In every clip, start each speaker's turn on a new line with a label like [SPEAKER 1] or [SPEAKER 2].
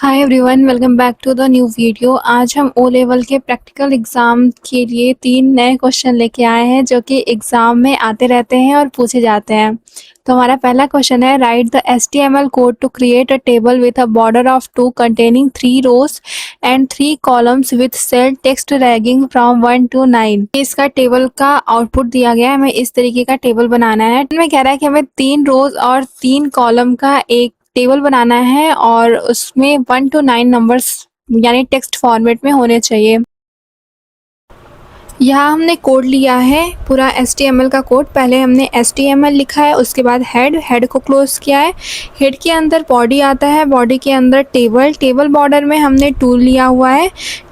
[SPEAKER 1] Hi everyone, welcome back to the new video. आज हम O level के practical exam के लिए 3 नए क्वेश्चन लेके आए हैं जो कि एग्ज़ाम में आते रहते हैं और पूछे जाते हैं। तो हमारा पहला क्वेश्चन है, write the HTML code to create a table with a border of 2 containing 3 rows and 3 columns with cell text ranging from 1 to 9। इसका टेबल का आउटपुट दिया गया है, हमें इस तरीके का टेबल बनाना है। इसमें कह रहा है कि हमें 3 रोज और 3 कॉलम का एक टेबल बनाना है और उसमें 1 to 9 नंबर्स यानी टेक्स्ट फॉर्मेट में होने चाहिए। यहाँ हमने कोड लिया है पूरा HTML का कोड। पहले हमने HTML लिखा है, उसके बाद हेड को क्लोज किया है। हेड के अंदर बॉडी आता है, बॉडी के अंदर टेबल बॉर्डर में हमने टूल लिया हुआ है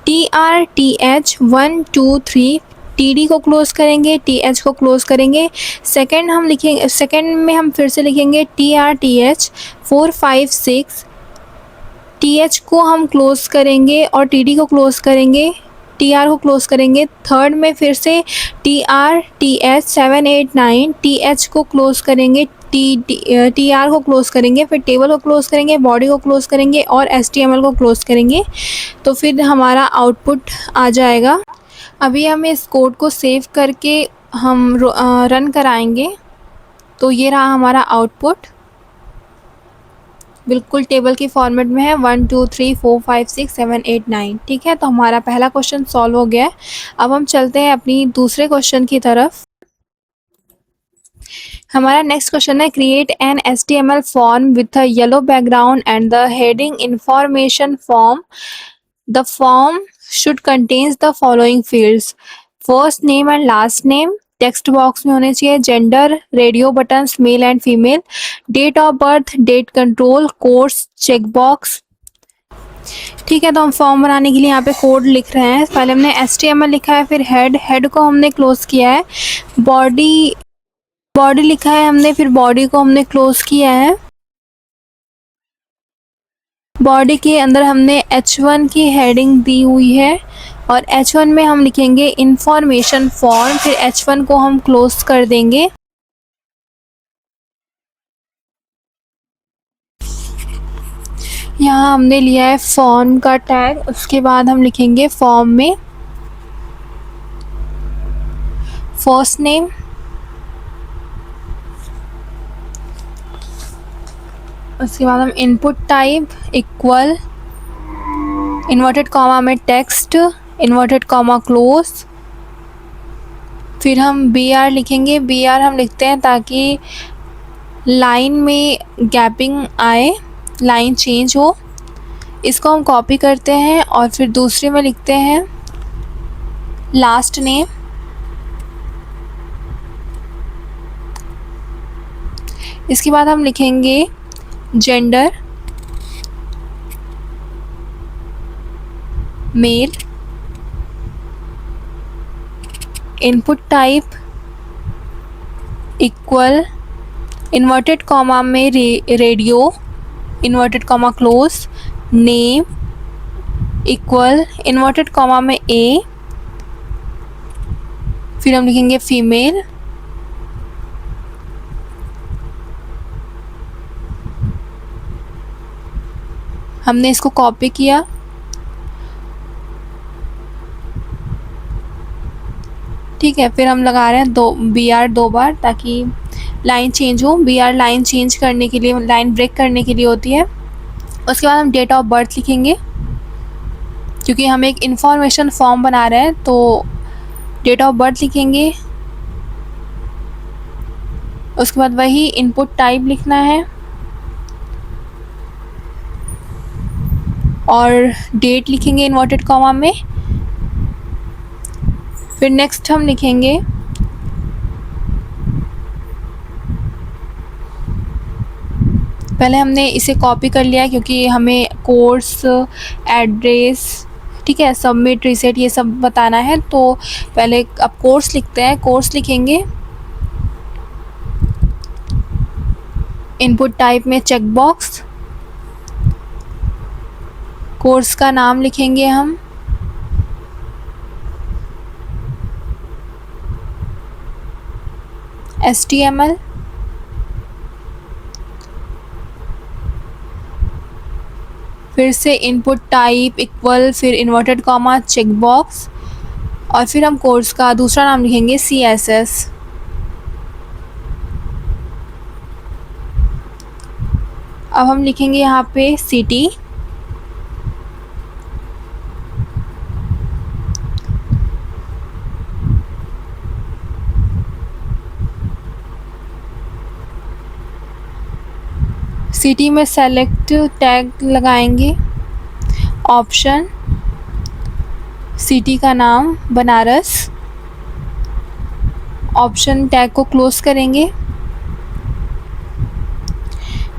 [SPEAKER 1] TRTH 1 2 3। TD को क्लोज करेंगे, TH को क्लोज करेंगे। सेकंड हम लिखेंगे, सेकंड में हम फिर से लिखेंगे TRTH 4 5 6। TH को हम क्लोज करेंगे और TD को क्लोज करेंगे, TR को क्लोज करेंगे। थर्ड में फिर से TRTH 7 8 9। TH को क्लोज करेंगे, TR को क्लोज करेंगे, फिर टेबल को क्लोज करेंगे, बॉडी को क्लोज करेंगे और HTML को क्लोज करेंगे। तो फिर हमारा आउटपुट आ जाएगा। अभी हम इस कोड को सेव करके हम रन कराएंगे। तो ये रहा हमारा आउटपुट, बिल्कुल टेबल की फॉर्मेट में है 1 2 3 4 5 6 7 8 9। ठीक है, तो हमारा पहला क्वेश्चन सॉल्व हो गया है। अब हम चलते हैं अपनी दूसरे क्वेश्चन की तरफ। हमारा नेक्स्ट क्वेश्चन है, create an HTML form with a yellow background and the heading information form. The form should contains the following fields, first name and last name text box में होने चाहिए, gender, radio buttons male and female, date of birth, date control, course check box. ठीक है, तो हम form बनाने के लिए यहाँ पे कोड लिख रहे हैं। पहले हमने HTML लिखा है, फिर हेड को हमने क्लोज किया है, बॉडी लिखा है हमने, फिर बॉडी को हमने क्लोज किया है। बॉडी के अंदर हमने H1 की हेडिंग दी हुई है और H1 में हम लिखेंगे इंफॉर्मेशन फॉर्म, फिर H1 को हम क्लोज कर देंगे। यहाँ हमने लिया है फॉर्म का टैग, उसके बाद हम लिखेंगे फॉर्म में फर्स्ट नेम, उसके बाद हम input type equal inverted comma में टेक्स्ट इन्वर्टेड कॉमा क्लोज, फिर हम BR लिखेंगे। BR हम लिखते हैं ताकि लाइन में गैपिंग आए, लाइन चेंज हो। इसको हम कॉपी करते हैं और फिर दूसरे में लिखते हैं लास्ट नेम, इसके बाद हम लिखेंगे gender male, input type equal inverted comma में radio inverted comma close, name equal inverted comma में A, फिर हम लिखेंगे फीमेल, हमने इसको कॉपी किया। ठीक है, फिर हम लगा रहे हैं BR 2 बार ताकि लाइन चेंज हो। BR लाइन चेंज करने के लिए, लाइन ब्रेक करने के लिए होती है। उसके बाद हम डेट ऑफ बर्थ लिखेंगे, क्योंकि हम एक इंफॉर्मेशन फॉर्म बना रहे हैं तो डेट ऑफ बर्थ लिखेंगे। उसके बाद वही इनपुट टाइप लिखना है और डेट लिखेंगे इन्वर्टेड कॉमा में। फिर नेक्स्ट हम लिखेंगे पहले हमने इसे कॉपी कर लिया क्योंकि हमें कोर्स एड्रेस, ठीक है, सबमिट रीसेट ये सब बताना है। तो पहले अब कोर्स लिखते हैं, कोर्स लिखेंगे, इनपुट टाइप में चेक बॉक्स, कोर्स का नाम लिखेंगे हम, HTML, फिर से इनपुट टाइप इक्वल, फिर इन्वर्टेड कॉमा, चेक बॉक्स, और फिर हम कोर्स का दूसरा नाम लिखेंगे CSS। अब हम लिखेंगे यहाँ पे सिटी, सिटी में सेलेक्ट टैग लगाएंगे, ऑप्शन, सिटी का नाम बनारस, ऑप्शन टैग को क्लोज करेंगे।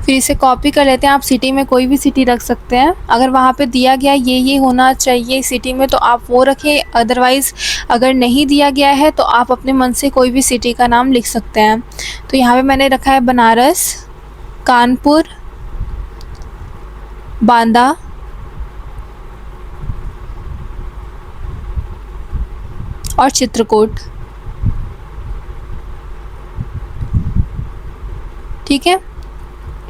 [SPEAKER 1] फिर इसे कॉपी कर लेते हैं। आप सिटी में कोई भी सिटी रख सकते हैं। अगर वहाँ पे दिया गया ये होना चाहिए सिटी में तो आप वो रखें, अदरवाइज़ अगर नहीं दिया गया है तो आप अपने मन से कोई भी सिटी का नाम लिख सकते हैं। तो यहाँ पे मैंने रखा है बनारस, कानपुर, बांदा, और चित्रकूट। ठीक है,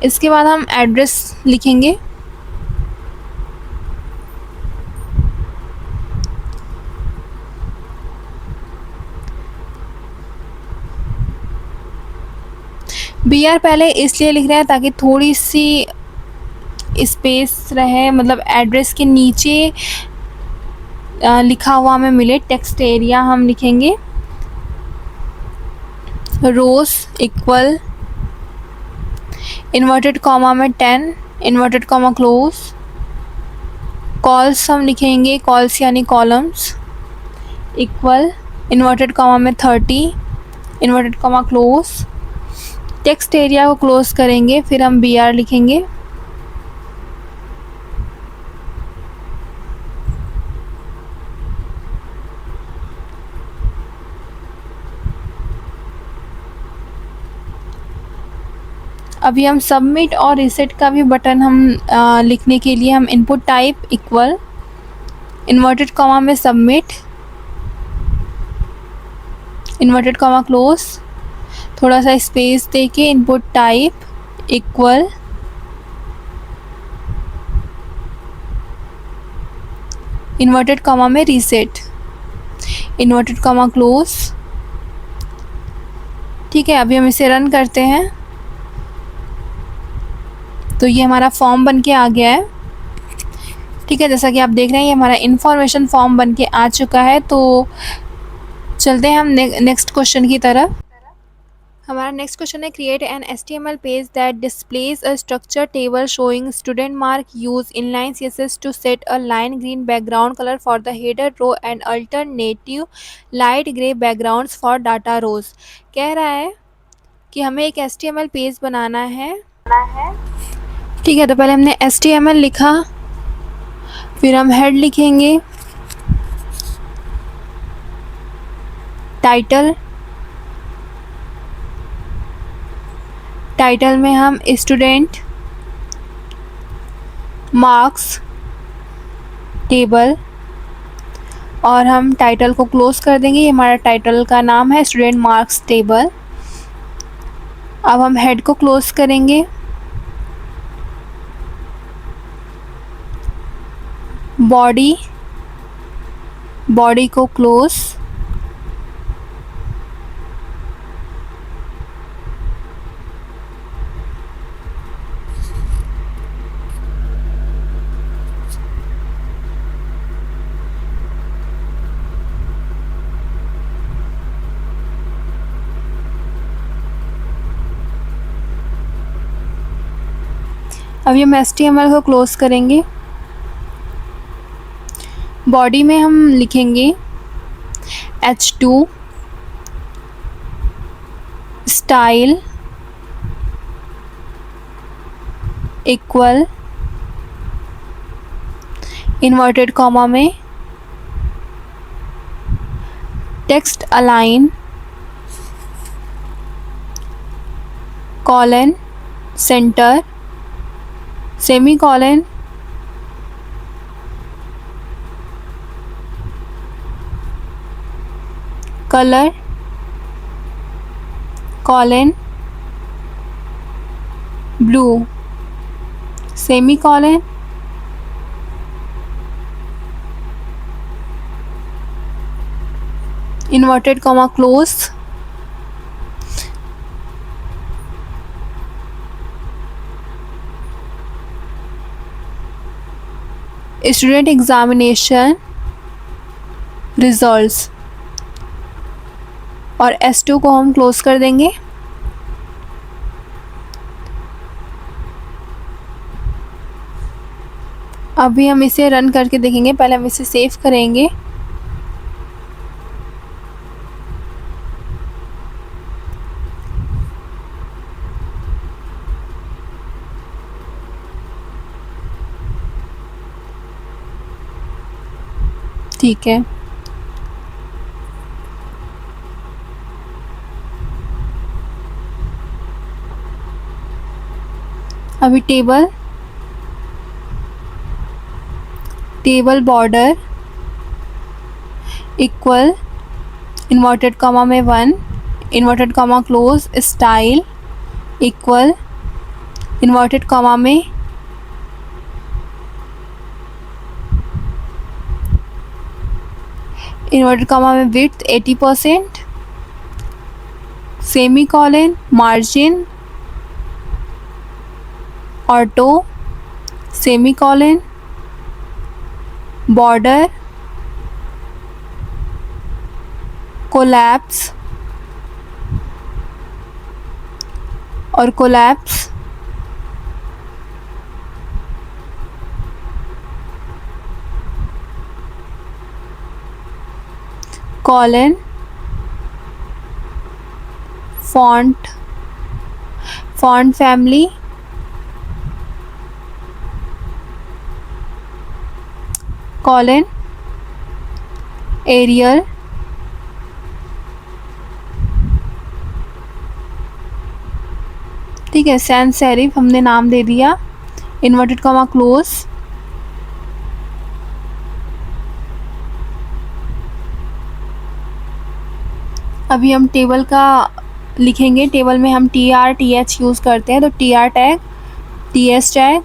[SPEAKER 1] इसके बाद हम एड्रेस लिखेंगे। BR पहले इसलिए लिख रहे हैं ताकि थोड़ी सी स्पेस रहे, मतलब एड्रेस के नीचे लिखा हुआ हमें मिले। टेक्स्ट एरिया हम लिखेंगे रोज इक्वल, इन्वर्टेड कॉमा में 10, इन्वर्टेड कॉमा क्लोज, कॉल्स हम लिखेंगे कॉल्स यानी कॉलम्स, इक्वल, इन्वर्टेड कॉमा में 30, inverted comma close, text area को क्लोज करेंगे, फिर हम BR लिखेंगे। अभी हम सबमिट और रीसेट का भी बटन हम लिखने के लिए हम input type equal, inverted comma में सबमिट, इन्वर्टेड कॉमा क्लोज, थोड़ा सा स्पेस देके input type equal, inverted comma में रीसेट, इन्वर्टेड कॉमा क्लोज। ठीक है, अभी हम इसे रन करते हैं तो ये हमारा फॉर्म बन के आ गया है। ठीक है, जैसा कि आप देख रहे हैं ये हमारा इन्फॉर्मेशन फॉर्म बन के आ चुका है। तो चलते हैं हम नेक्स्ट क्वेश्चन की तरफ। हमारा नेक्स्ट क्वेश्चन है create an HTML page that displays a structure table showing student mark, use inline CSS to set a line green background colour for the header row and alternative light grey backgrounds for data rows. कह रहा है कि हमें एक HTML page बनाना है। ठीक है, तो पहले हमने HTML लिखा, फिर हम हेड लिखेंगे, टाइटल, टाइटल में हम स्टूडेंट मार्क्स टेबल, और हम टाइटल को क्लोज कर देंगे। ये हमारा टाइटल का नाम है स्टूडेंट मार्क्स टेबल। अब हम हेड को क्लोज करेंगे, बॉडी, बॉडी को क्लोज, अभी हम HTML को क्लोज करेंगे। बॉडी में हम लिखेंगे H2 style equal, inverted comma में text align colon centre semi colon, colour colon blue semi colon, inverted comma close, student examination results, और S2 को हम क्लोज कर देंगे। अभी हम इसे रन करके देखेंगे, पहले हम इसे सेव करेंगे। ठीक है, अभी table border equal inverted comma में 1, inverted comma close, style equal inverted comma में width 80%, semi colon, margin auto, semi colon, border collapse और collapse, colon, font family, colon, Arial, ठीक है, सैंस सेरिफ हमने नाम दे दिया, इन्वर्टेड कॉमा क्लोज, अभी हम टेबल का लिखेंगे। टेबल में हम TR TH यूज़ करते हैं, तो TR tag, TH tag,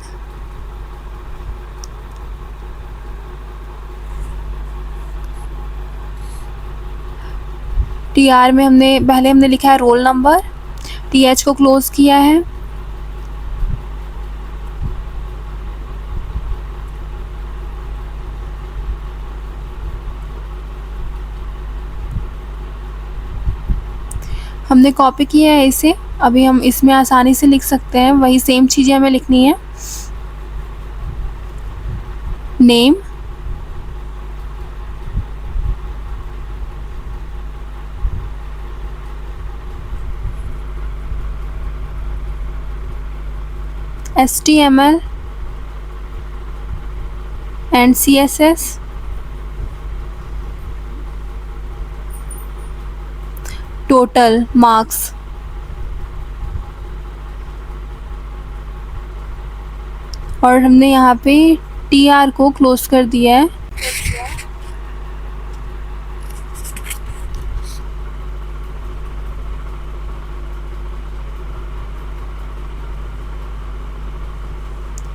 [SPEAKER 1] TR में पहले हमने लिखा है रोल नंबर, TH को क्लोज किया है, हमने कॉपी किया है इसे। अभी हम इसमें आसानी से लिख सकते हैं, वही सेम चीज़ें हमें लिखनी है। Name, HTML and CSS, total marks, और हमने यहाँ पे TR को क्लोज कर दिया है।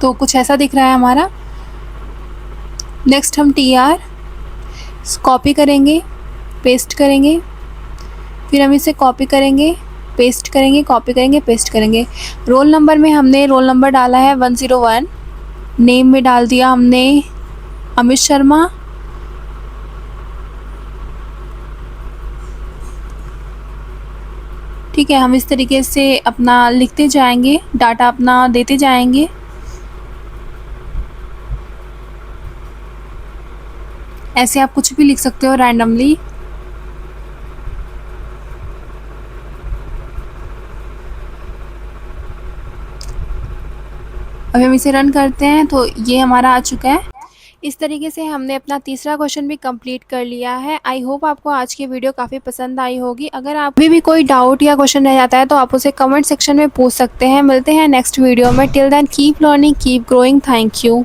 [SPEAKER 1] तो कुछ ऐसा दिख रहा है हमारा। नेक्स्ट हम TR कॉपी करेंगे, पेस्ट करेंगे, फिर हम इसे कॉपी करेंगे, पेस्ट करेंगे, कॉपी करेंगे, पेस्ट करेंगे। रोल नंबर में हमने रोल नंबर डाला है 101, नेम में डाल दिया हमने अमित शर्मा, ठीक है। हम इस तरीके से अपना लिखते जाएंगे, डाटा अपना देते जाएंगे। ऐसे आप कुछ भी लिख सकते हो रैंडमली। अभी हम इसे रन करते हैं तो ये हमारा आ चुका है। इस तरीके से हमने अपना तीसरा क्वेश्चन भी कंप्लीट कर लिया है। आई होप आपको आज की वीडियो काफ़ी पसंद आई होगी। अगर आप भी कोई डाउट या क्वेश्चन रह जाता है तो आप उसे कमेंट सेक्शन में पूछ सकते हैं। मिलते हैं नेक्स्ट वीडियो में। Till then keep learning, keep growing. Thank you.